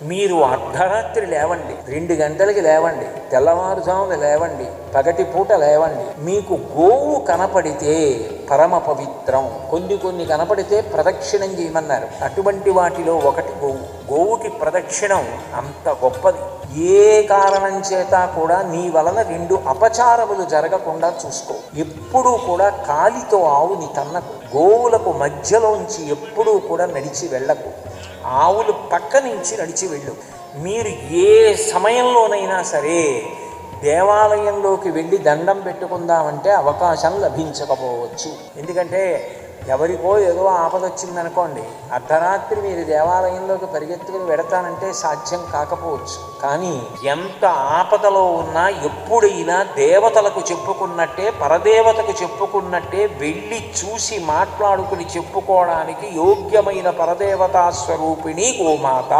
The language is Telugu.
మీరు అర్ధరాత్రి లేవండి, 2 గంటలకి లేవండి, తెల్లవారుజామున లేవండి, పగటిపూట లేవండి. మీకు గోవు కనపడితే పరమ పవిత్రం. కొన్ని కనపడితే ప్రదక్షిణం చేయమన్నారు. అటువంటి వాటిలో ఒకటి గోవు. గోవుకి ప్రదక్షిణం అంత గొప్పది. ఏ కారణం చేత కూడా నీ వలన 2 అపచారములు జరగకుండా చూసుకో. ఎప్పుడూ కూడా కాలితో ఆవుని తన్నకు. గోవులకు మధ్యలోంచి ఎప్పుడూ కూడా నడిచి వెళ్ళకు. ఆవులు పక్క నుంచి నడిచి వెళ్ళు. మీరు ఏ సమయంలోనైనా సరే దేవాలయంలోకి వెళ్ళి దండం పెట్టుకుందామంటే అవకాశం లభించకపోవచ్చు. ఎందుకంటే ఎవరికో ఏదో ఆపద వచ్చిందనుకోండి, అర్ధరాత్రి మీరు దేవాలయంలోకి పరిగెత్తుకుని వెడతానంటే సాధ్యం కాకపోవచ్చు. కానీ ఎంత ఆపదలో ఉన్నా ఎప్పుడైనా దేవతలకు చెప్పుకున్నట్టే, పరదేవతకు చెప్పుకున్నట్టే వెళ్ళి చూసి మాట్లాడుకుని చెప్పుకోవడానికి యోగ్యమైన పరదేవతా స్వరూపిణి గోమాత.